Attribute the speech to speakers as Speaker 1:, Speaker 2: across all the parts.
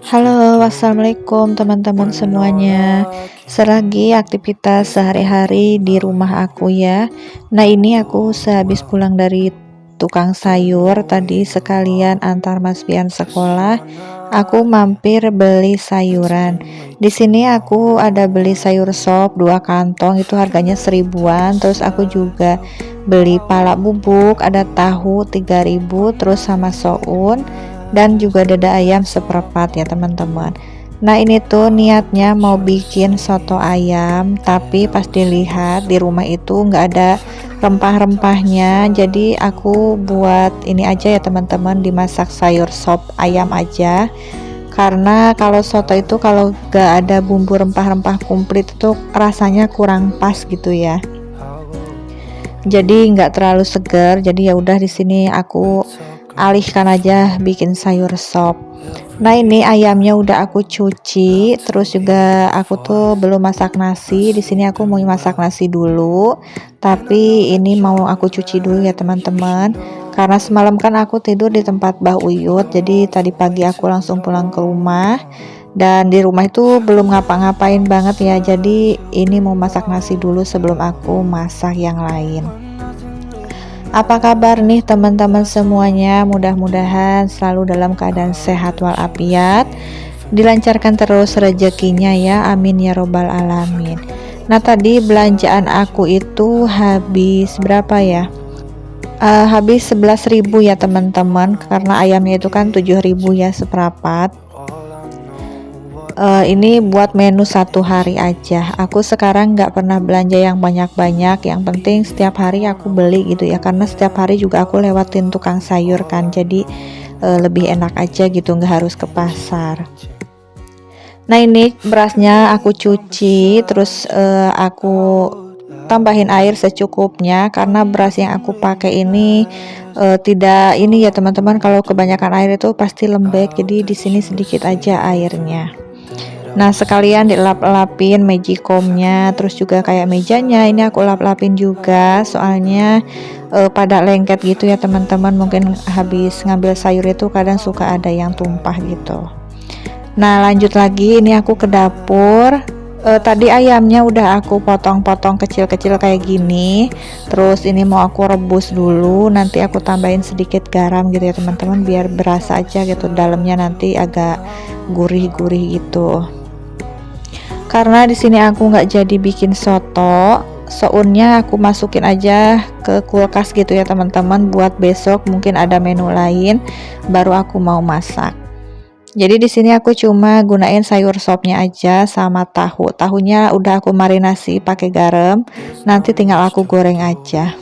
Speaker 1: Halo, wassalamualaikum teman-teman semuanya. Selagi aktivitas sehari-hari di rumah aku ya. Nah, ini aku sehabis pulang dari tukang sayur tadi sekalian antar Mas Pian sekolah, aku mampir beli sayuran. Di sini aku ada beli sayur sop 2 kantong itu harganya 1000-an. Terus aku juga beli palak bubuk, ada tahu 3000, terus sama soun dan juga dada ayam seperempat ya teman-teman. Nah, ini tuh niatnya mau bikin soto ayam, tapi pas dilihat di rumah itu nggak ada rempah-rempahnya, jadi aku buat ini aja ya teman-teman, dimasak sayur sop ayam aja. Karena kalau soto itu kalau nggak ada bumbu rempah-rempah komplit itu rasanya kurang pas gitu ya, jadi nggak terlalu segar. Jadi ya udah, di sini aku alihkan aja bikin sayur sop. Nah, ini ayamnya udah aku cuci, terus juga aku tuh belum masak nasi. Di sini aku mau masak nasi dulu, tapi ini mau aku cuci dulu ya teman-teman. Karena semalam kan aku tidur di tempat Mbah Uyut, jadi tadi pagi aku langsung pulang ke rumah. Dan di rumah itu belum ngapa-ngapain banget ya, jadi ini mau masak nasi dulu sebelum aku masak yang lain. Apa kabar nih teman-teman semuanya? Mudah-mudahan selalu dalam keadaan sehat walafiat, dilancarkan terus rezekinya ya, amin ya robbal alamin. Nah, tadi belanjaan aku itu habis berapa ya? Habis 11.000 ya teman-teman, karena ayamnya itu kan 7.000 ya seperempat. Ini buat menu satu hari aja. Aku sekarang nggak pernah belanja yang banyak-banyak, yang penting setiap hari aku beli gitu ya, karena setiap hari juga aku lewatin tukang sayur kan, jadi lebih enak aja gitu, nggak harus ke pasar. Nah, ini berasnya aku cuci, terus aku tambahin air secukupnya, karena beras yang aku pakai ini tidak ini ya teman-teman, kalau kebanyakan air itu pasti lembek, jadi di sini sedikit aja airnya. Nah, sekalian dilap-lapin magicomnya, terus juga kayak mejanya ini aku lap-lapin juga, soalnya pada lengket gitu ya teman-teman, mungkin habis ngambil sayur itu kadang suka ada yang tumpah gitu. Nah, lanjut lagi, ini aku ke dapur. Tadi ayamnya udah aku potong-potong kecil-kecil kayak gini, terus ini mau aku rebus dulu, nanti aku tambahin sedikit garam gitu ya teman-teman, biar berasa aja gitu dalamnya, nanti agak gurih-gurih gitu. Karena di sini aku nggak jadi bikin soto, sounnya aku masukin aja ke kulkas gitu ya teman-teman, buat besok mungkin ada menu lain baru aku mau masak. Jadi di sini aku cuma gunain sayur sopnya aja sama tahu. Tahunya udah aku marinasi pakai garam, nanti tinggal aku goreng aja.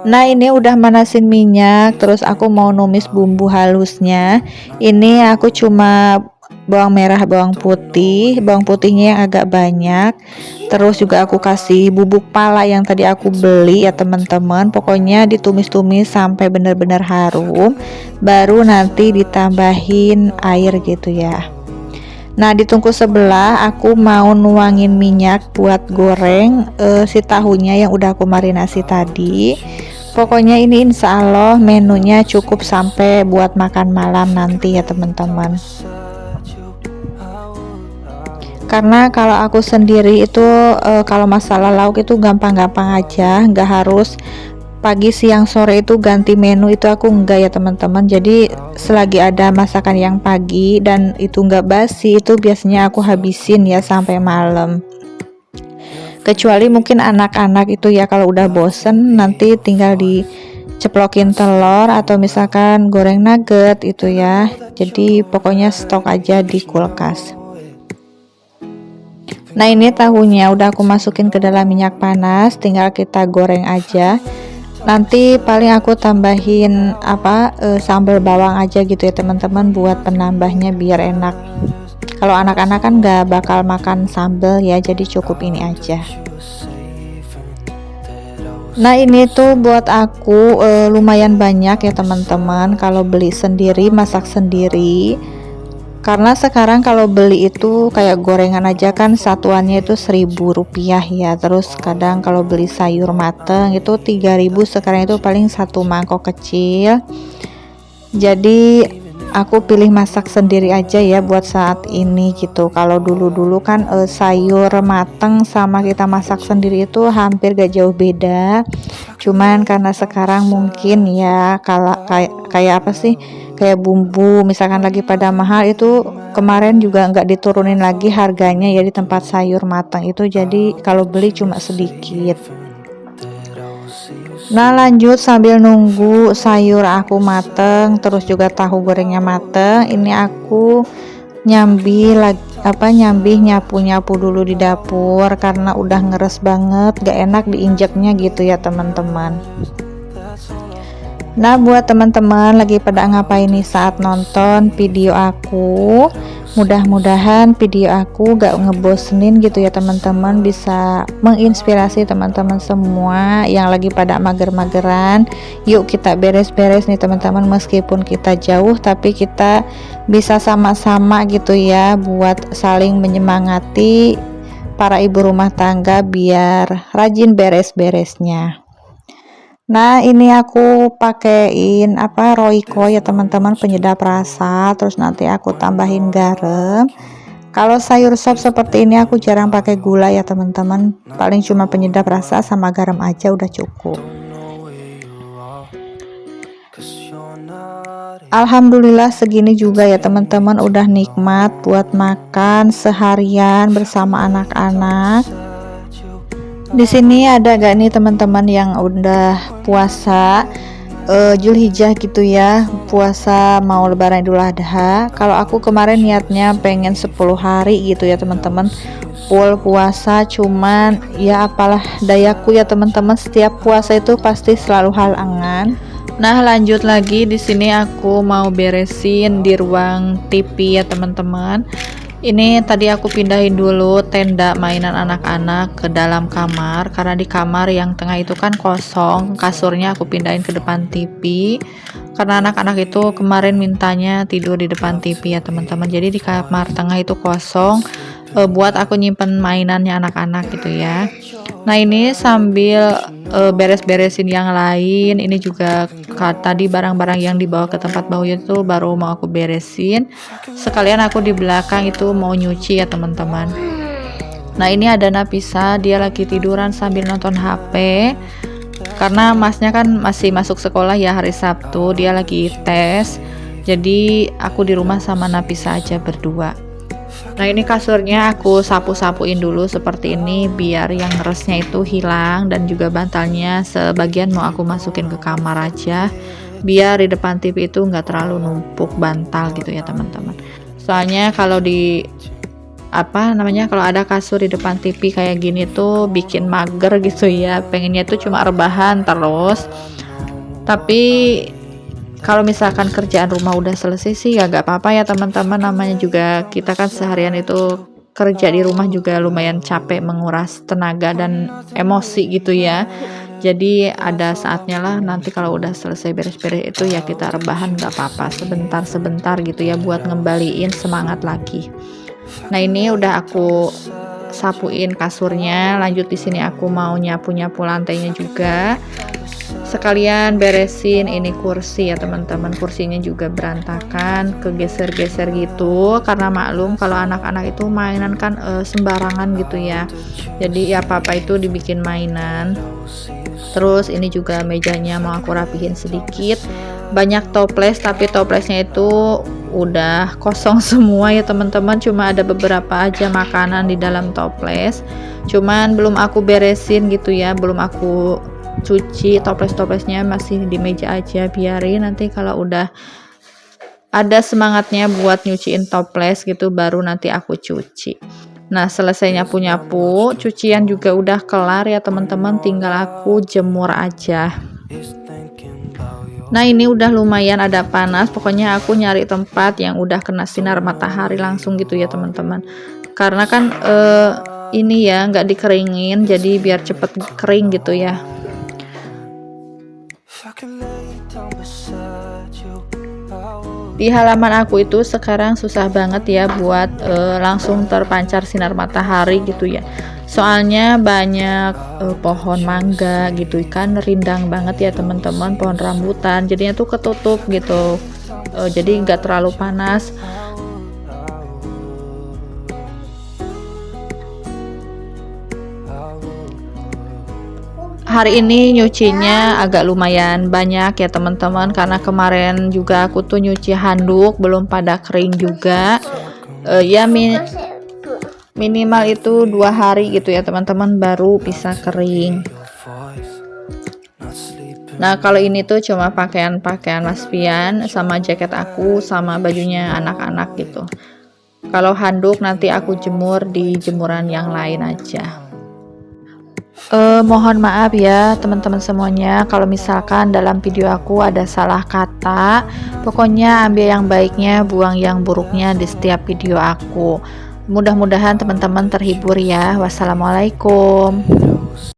Speaker 1: Nah, ini udah manasin minyak, terus aku mau numis bumbu halusnya. Ini aku cuma bawang merah, bawang putihnya yang agak banyak. Terus juga aku kasih bubuk pala yang tadi aku beli ya teman-teman. Pokoknya ditumis-tumis sampai benar-benar harum, baru nanti ditambahin air gitu ya. Nah, di tungku sebelah aku mau nuangin minyak buat goreng si tahunya yang udah aku marinasi tadi. Pokoknya ini insya Allah menunya cukup sampai buat makan malam nanti ya teman-teman. Karena kalau aku sendiri itu kalau masalah lauk itu gampang-gampang aja, nggak harus pagi siang sore itu ganti menu, itu aku enggak ya teman-teman. Jadi selagi ada masakan yang pagi dan itu enggak basi, itu biasanya aku habisin ya sampai malam. Kecuali mungkin anak-anak itu ya, kalau udah bosen nanti tinggal diceplokin telur atau misalkan goreng nugget itu ya. Jadi pokoknya stok aja di kulkas. Nah, ini tahunya udah aku masukin ke dalam minyak panas, tinggal kita goreng aja. Nanti paling aku tambahin sambal bawang aja gitu ya teman-teman, buat penambahnya biar enak. Kalau anak-anak kan nggak bakal makan sambal ya, jadi cukup ini aja. Nah, ini tuh buat aku lumayan banyak ya teman-teman, kalau beli sendiri, masak sendiri. Karena sekarang kalau beli itu kayak gorengan aja kan satuannya itu 1.000 rupiah ya. Terus kadang kalau beli sayur mateng itu 3.000, sekarang itu paling satu mangkok kecil. Jadi aku pilih masak sendiri aja ya buat saat ini gitu. Kalau dulu-dulu kan sayur mateng sama kita masak sendiri itu hampir gak jauh beda. Cuman karena sekarang mungkin ya kalau kayak apa sih, kayak bumbu misalkan lagi pada mahal itu, kemarin juga nggak diturunin lagi harganya ya di tempat sayur matang itu, jadi kalau beli cuma sedikit. Nah lanjut sambil nunggu sayur aku mateng terus juga tahu gorengnya mateng, ini aku nyambi nyapu-nyapu dulu di dapur karena udah ngeres banget, gak enak diinjaknya gitu ya teman-teman. Nah buat teman-teman lagi pada ngapain nih saat nonton video aku, mudah-mudahan video aku gak ngebosenin gitu ya teman-teman, bisa menginspirasi teman-teman semua yang lagi pada mager-mageran. Yuk kita beres-beres nih teman-teman, meskipun kita jauh tapi kita bisa sama-sama gitu ya buat saling menyemangati para ibu rumah tangga biar rajin beres-beresnya. Nah ini aku pakein Royco ya teman-teman, penyedap rasa, terus nanti aku tambahin garam. Kalau sayur sop seperti ini aku jarang pakai gula ya teman-teman, paling cuma penyedap rasa sama garam aja udah cukup. Alhamdulillah segini juga ya teman-teman, udah nikmat buat makan seharian bersama anak-anak. Di sini ada gak nih teman-teman yang udah puasa Zulhijjah gitu ya, puasa mau lebaran Idul Adha. Kalau aku kemarin niatnya pengen 10 hari gitu ya teman-teman, full puasa, cuman ya apalah dayaku ya teman-teman, setiap puasa itu pasti selalu halangan. Nah lanjut lagi, di sini aku mau beresin di ruang TV ya teman-teman. Ini tadi aku pindahin dulu tenda mainan anak-anak ke dalam kamar, karena di kamar yang tengah itu kan kosong, kasurnya aku pindahin ke depan TV karena anak-anak itu kemarin mintanya tidur di depan TV ya teman-teman. Jadi di kamar tengah itu kosong, buat aku nyimpen mainannya anak-anak gitu ya. Nah ini sambil beres-beresin yang lain, ini juga tadi barang-barang yang dibawa ke tempat bau itu baru mau aku beresin, sekalian aku di belakang itu mau nyuci ya teman-teman. Nah ini ada Nafisa, dia lagi tiduran sambil nonton HP karena masnya kan masih masuk sekolah ya, hari Sabtu dia lagi tes, jadi aku di rumah sama Nafisa aja berdua. Nah ini kasurnya aku sapu-sapuin dulu seperti ini biar yang resnya itu hilang, dan juga bantalnya sebagian mau aku masukin ke kamar aja biar di depan TV itu nggak terlalu numpuk bantal gitu ya teman-teman. Soalnya kalau kalau ada kasur di depan TV kayak gini tuh bikin mager gitu ya, pengennya tuh cuma rebahan terus. Tapi kalau misalkan kerjaan rumah udah selesai sih ya gak apa-apa ya teman-teman, namanya juga kita kan seharian itu kerja di rumah juga lumayan capek, menguras tenaga dan emosi gitu ya. Jadi ada saatnya lah nanti kalau udah selesai beres-beres itu ya kita rebahan, gak apa-apa sebentar-sebentar gitu ya buat ngembaliin semangat lagi. Nah ini udah aku sapuin kasurnya, lanjut di sini aku mau nyapu-nyapu lantainya juga, sekalian beresin ini kursi ya teman-teman. Kursinya juga berantakan, kegeser-geser gitu, karena maklum kalau anak-anak itu mainan kan sembarangan gitu ya, jadi ya apa-apa itu dibikin mainan. Terus ini juga mejanya mau aku rapihin sedikit, banyak toples tapi toplesnya itu udah kosong semua ya teman-teman, cuma ada beberapa aja makanan di dalam toples, cuman belum aku beresin gitu ya, belum aku cuci toples-toplesnya, masih di meja aja, biarin nanti kalau udah ada semangatnya buat nyuciin toples gitu baru nanti aku cuci. Nah selesai nyapu-nyapu, cucian juga udah kelar ya teman-teman, tinggal aku jemur aja. Nah ini udah lumayan ada panas, pokoknya aku nyari tempat yang udah kena sinar matahari langsung gitu ya teman-teman, karena kan ini ya nggak dikeringin, jadi biar cepet kering gitu ya. Di halaman aku itu sekarang susah banget ya buat langsung terpancar sinar matahari gitu ya, soalnya banyak pohon mangga gitu kan, rindang banget ya teman-teman, pohon rambutan, jadinya tuh ketutup gitu. jadi nggak terlalu panas. Hari ini nyucinya agak lumayan banyak ya teman-teman, karena kemarin juga aku tuh nyuci handuk belum pada kering juga. Ya minimal itu 2 hari gitu ya teman-teman baru bisa kering. Nah kalau ini tuh cuma pakaian Mas Pian sama jaket aku sama bajunya anak-anak gitu. Kalau handuk nanti aku jemur di jemuran yang lain aja. Mohon maaf ya teman-teman semuanya kalau misalkan dalam video aku ada salah kata. Pokoknya ambil yang baiknya, buang yang buruknya di setiap video aku. Mudah-mudahan teman-teman terhibur ya. Wassalamualaikum.